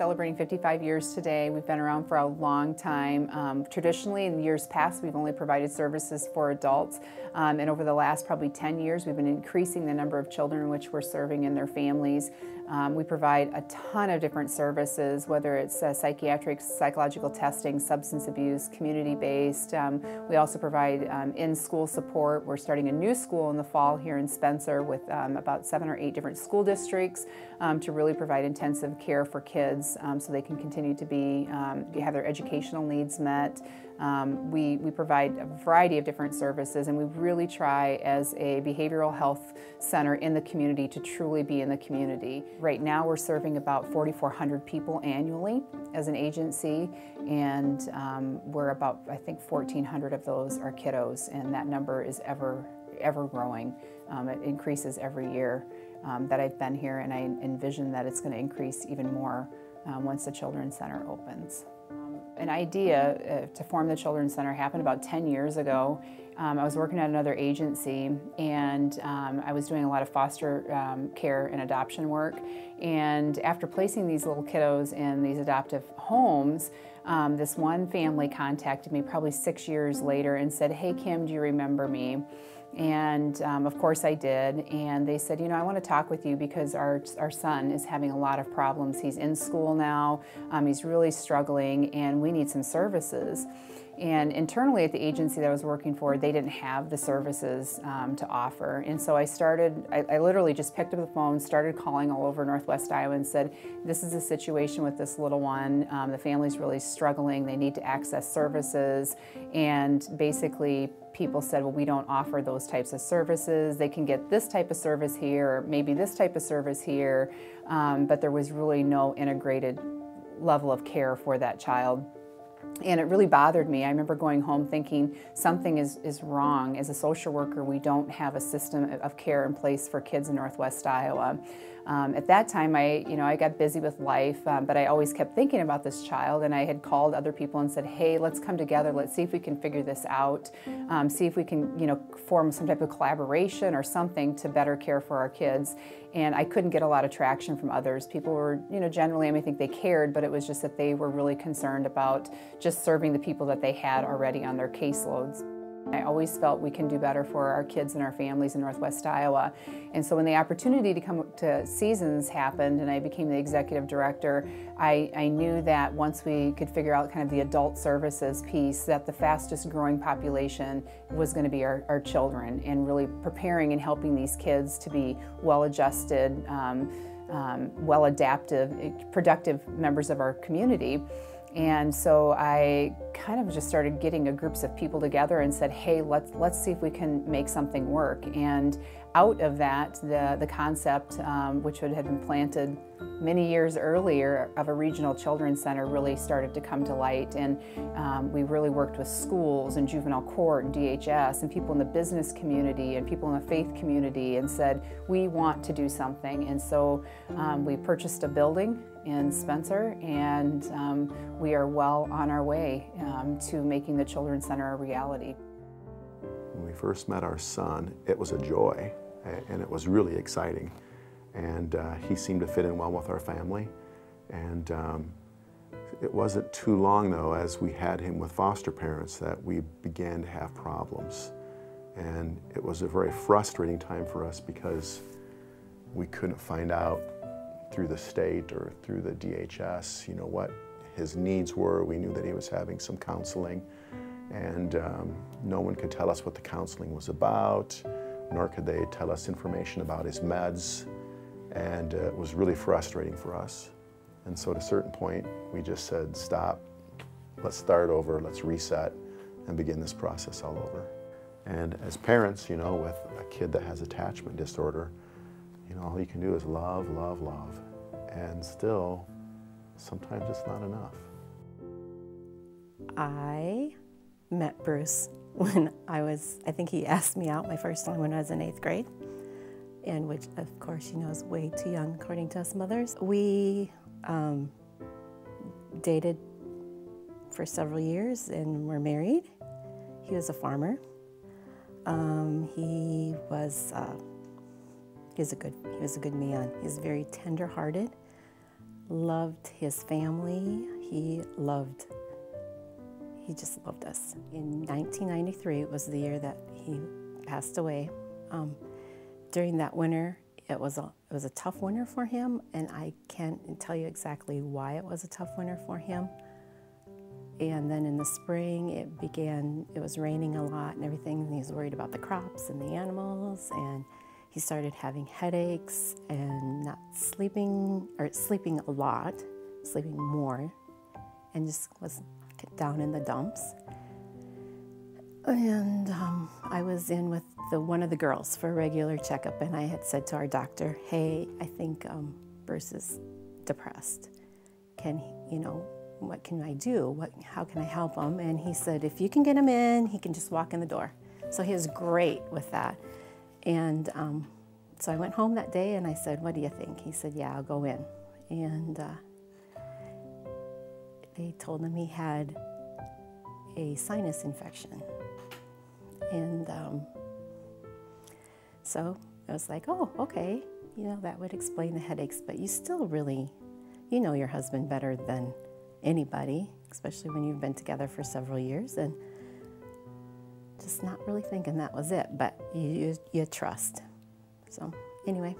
celebrating 55 years today. We've been around for a long time. Traditionally, in years past, we've only provided services for adults. And over the last probably 10 years, we've been increasing the number of children in which we're serving and their families. We provide a ton of different services, whether it's psychiatric, psychological testing, substance abuse, community-based. We also provide in-school support. We're starting a new school in the fall here in Spencer with about 7 or 8 different school districts to really provide intensive care for kids so they can continue to have their educational needs met. We provide a variety of different services, and we really try as a behavioral health center in the community to truly be in the community. Right now we're serving about 4,400 people annually as an agency, and we're about, I think, 1,400 of those are kiddos, and that number is ever growing. It increases every year that I've been here, and I envision that it's going to increase even more once the Children's Center opens. An idea to form the Children's Center happened about 10 years ago. I was working at another agency, and I was doing a lot of foster care and adoption work. And after placing these little kiddos in these adoptive homes, this one family contacted me probably 6 years later and said, "Hey Kim, do you remember me?" And of course I did, and they said, "You know, I want to talk with you because our son is having a lot of problems. He's in school now, he's really struggling, and we need some services." And internally at the agency that I was working for, they didn't have the services to offer. And so I literally just picked up the phone, started calling all over Northwest Iowa and said, "This is the situation with this little one. The family's really struggling. They need to access services." And basically people said, "Well, we don't offer those types of services. They can get this type of service here, or maybe this type of service here." But there was really no integrated level of care for that child. And it really bothered me. I remember going home thinking something is wrong. As a social worker, we don't have a system of care in place for kids in Northwest Iowa. At that time, I got busy with life, but I always kept thinking about this child, and I had called other people and said, "Hey, let's come together. Let's see if we can figure this out. See if we can, form some type of collaboration or something to better care for our kids." And I couldn't get a lot of traction from others. People were, generally, I think they cared, but it was just that they were really concerned about just serving the people that they had already on their caseloads. I always felt we can do better for our kids and our families in Northwest Iowa. And so when the opportunity to come to Seasons happened and I became the executive director, I knew that once we could figure out kind of the adult services piece, that the fastest growing population was going to be our children, and really preparing and helping these kids to be well-adjusted, well-adaptive, productive members of our community. And so I kind of just started getting groups of people together and said, "Hey, let's see if we can make something work." And out of that, the concept, which had been planted many years earlier, of a regional children's center really started to come to light. And we really worked with schools and juvenile court and DHS and people in the business community and people in the faith community, and said, "We want to do something." And so we purchased a building in Spencer, and we are well on our way to making the Children's Center a reality. When we first met our son, it was a joy, and it was really exciting. And he seemed to fit in well with our family. And it wasn't too long, though, as we had him with foster parents, that we began to have problems. And it was a very frustrating time for us because we couldn't find out through the state or through the DHS, what his needs were. We knew that he was having some counseling, and no one could tell us what the counseling was about, nor could they tell us information about his meds, and it was really frustrating for us. And so at a certain point, we just said, "Stop, let's start over, let's reset, and begin this process all over." And as parents, with a kid that has attachment disorder, all you can do is love, love, love. And still, sometimes it's not enough. I met Bruce when I think he asked me out my first time when I was in 8th grade, and which, of course, is way too young according to us mothers. We dated for several years and were married. He was a farmer. He was a good man. He was very tender-hearted, loved his family. He just loved us. In 1993, it was the year that he passed away. During that winter, it was a tough winter for him, and I can't tell you exactly why it was a tough winter for him. And then in the spring, it was raining a lot and everything, and he was worried about the crops and the animals, and he started having headaches and not sleeping, or sleeping a lot, sleeping more, and just was down in the dumps. And I was in with one of the girls for a regular checkup, and I had said to our doctor, hey, I think Bruce is depressed. What can I do? How can I help him? And he said, if you can get him in, he can just walk in the door. So he was great with that. And so I went home that day and I said, what do you think? He said, yeah, I'll go in. And they told him he had a sinus infection. And so I was like, oh, okay, that would explain the headaches, but you still really, know your husband better than anybody, especially when you've been together for several years, and just not really thinking that was it, but you trust. So anyway,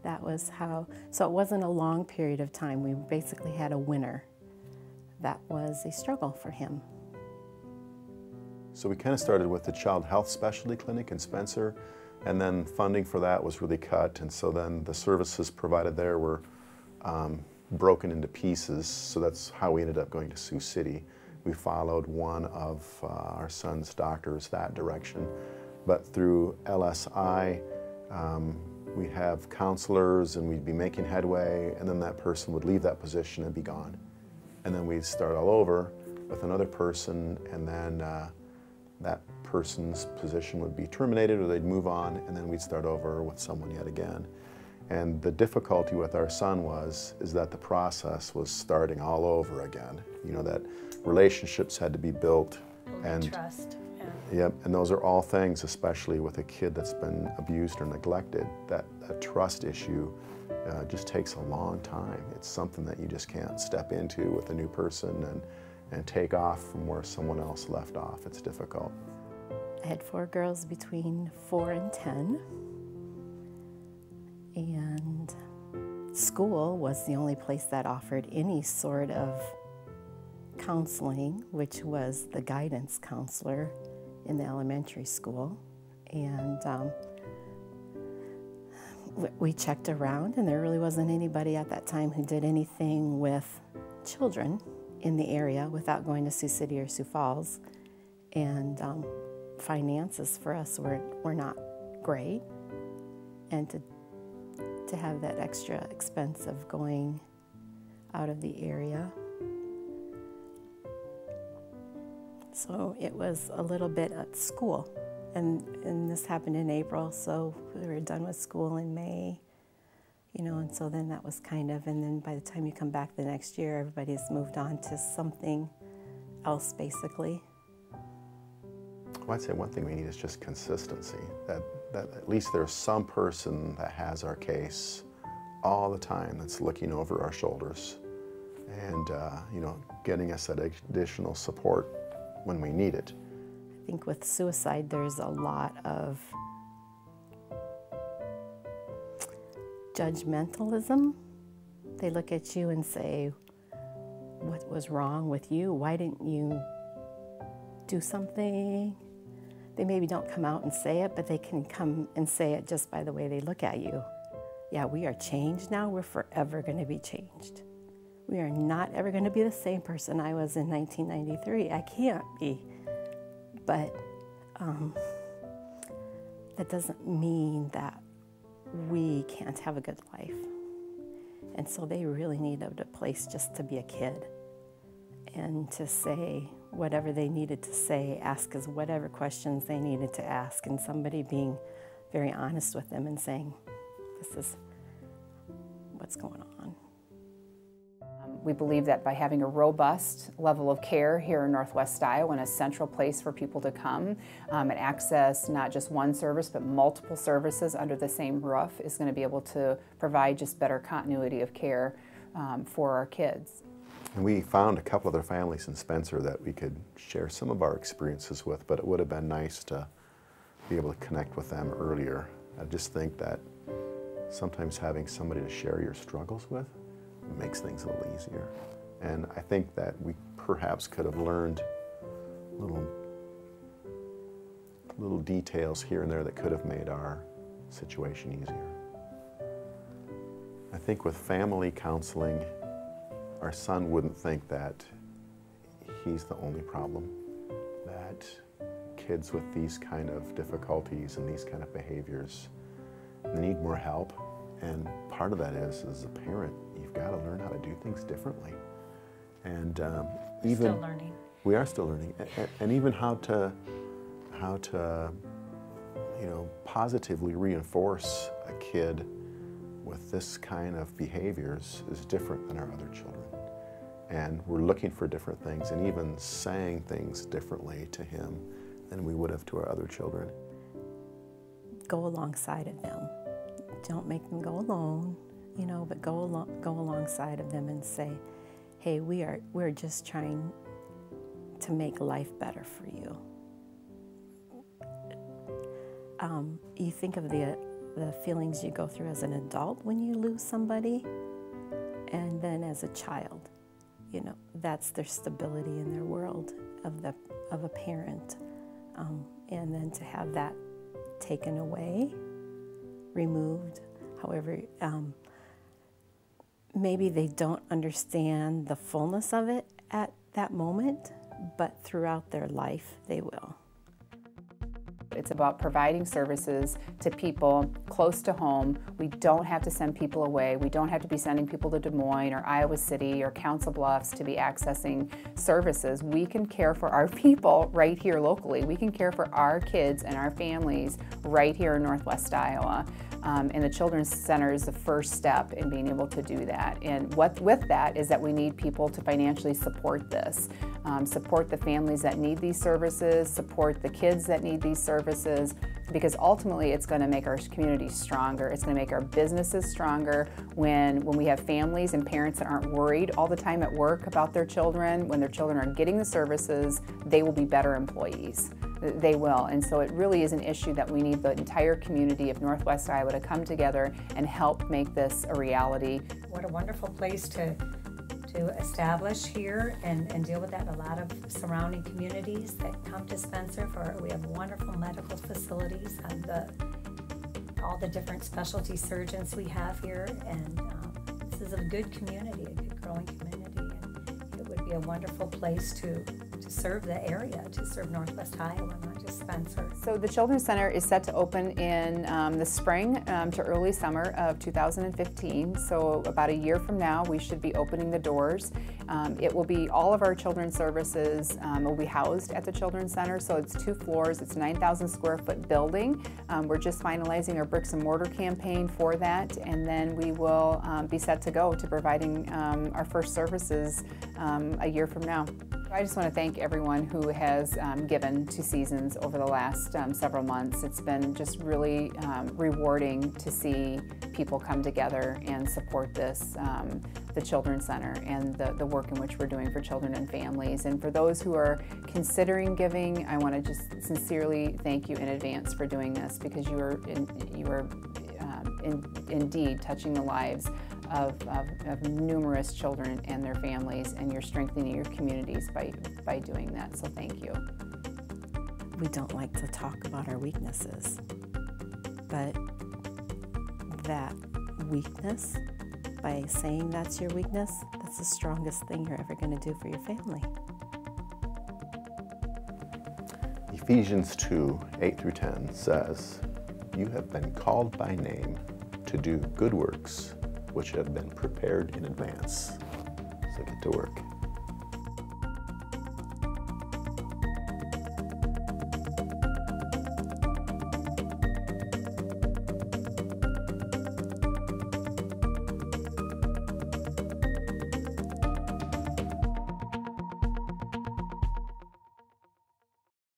that was how, so it wasn't a long period of time. We basically had a winter that was a struggle for him. So we kind of started with the child health specialty clinic in Spencer, and then funding for that was really cut, and so then the services provided there were broken into pieces, so that's how we ended up going to Sioux City. We followed one of our son's doctors that direction, but through LSI, we have counselors and we'd be making headway, and then that person would leave that position and be gone. And then we'd start all over with another person, and then that person's position would be terminated or they'd move on, and then we'd start over with someone yet again. And the difficulty with our son is that the process was starting all over again. That relationships had to be built. And trust. Yeah. Yep, and those are all things, especially with a kid that's been abused or neglected, that a trust issue just takes a long time. It's something that you just can't step into with a new person and take off from where someone else left off. It's difficult. I had 4 girls between 4 and 10. And school was the only place that offered any sort of counseling, which was the guidance counselor in the elementary school. And we checked around, and there really wasn't anybody at that time who did anything with children in the area without going to Sioux City or Sioux Falls. And finances for us were not great. And to have that extra expense of going out of the area. So it was a little bit at school, and this happened in April, so we were done with school in May, and so then that was and then by the time you come back the next year, everybody's moved on to something else, basically. Well, I'd say one thing we need is just consistency, that at least there's some person that has our case all the time that's looking over our shoulders and, getting us that additional support when we need it. I think with suicide, there's a lot of judgmentalism. They look at you and say, what was wrong with you? Why didn't you do something? They maybe don't come out and say it, but they can come and say it just by the way they look at you. Yeah, we are changed now. We're forever going to be changed. We are not ever going to be the same person I was in 1993. I can't be. But that doesn't mean that we can't have a good life. And so they really needed a place just to be a kid and to say whatever they needed to say, ask us whatever questions they needed to ask, and somebody being very honest with them and saying, this is what's going on. We believe that by having a robust level of care here in Northwest Iowa and a central place for people to come and access not just one service but multiple services under the same roof is going to be able to provide just better continuity of care for our kids. And we found a couple other families in Spencer that we could share some of our experiences with, but it would have been nice to be able to connect with them earlier. I just think that sometimes having somebody to share your struggles with makes things a little easier. And I think that we perhaps could have learned little details here and there that could have made our situation easier. I think with family counseling, our son wouldn't think that he's the only problem, that kids with these kind of difficulties and these kind of behaviors, they need more help. And part of that is, as a parent, you've got to learn how to do things differently. And even still learning. We are still learning, and even how to positively reinforce a kid with this kind of behaviors is different than our other children. And we're looking for different things and even saying things differently to him than we would have to our other children. Go alongside of them. Don't make them go alone, but go alongside of them and say, hey, we're just trying to make life better for you. You think of the feelings you go through as an adult when you lose somebody, and then as a child, that's their stability in their world of a parent, and then to have that taken away, removed, however, maybe they don't understand the fullness of it at that moment, but throughout their life they will. It's about providing services to people close to home. We don't have to send people away. We don't have to be sending people to Des Moines or Iowa City or Council Bluffs to be accessing services. We can care for our people right here locally. We can care for our kids and our families right here in Northwest Iowa. And the Children's Center is the first step in being able to do that. And with that is that we need people to financially support this. Support the families that need these services, support the kids that need these services, because ultimately it's going to make our communities stronger. It's going to make our businesses stronger when we have families and parents that aren't worried all the time at work about their children. When their children are getting the services, they will be better employees. They will. And so it really is an issue that we need the entire community of Northwest Iowa to come together and help make this a reality. What a wonderful place to establish here and deal with that. A lot of surrounding communities that come to Spencer we have wonderful medical facilities and all the different specialty surgeons we have here, and this is a good community, a good growing community, and it would be a wonderful place to serve the area, to serve Northwest Iowa, not just Spencer. So the Children's Center is set to open in the spring to early summer of 2015. So about a year from now, we should be opening the doors. It will be all of our children's services will be housed at the Children's Center. So it's 2 floors. It's a 9,000 square foot building. We're just finalizing our bricks and mortar campaign for that, and then we will be set to go to providing our first services a year from now. I just want to thank everyone who has given to Seasons over the last several months. It's been just really rewarding to see people come together and support this, the Children's Center, and the work in which we're doing for children and families. And for those who are considering giving, I want to just sincerely thank you in advance for doing this, because you are indeed touching the lives of numerous children and their families, and you're strengthening your communities by doing that, so thank you. We don't like to talk about our weaknesses, but that weakness, by saying that's your weakness, that's the strongest thing you're ever going to do for your family. Ephesians 2, 8 through 10 says, "You have been called by name to do good works which have been prepared in advance." So get to work.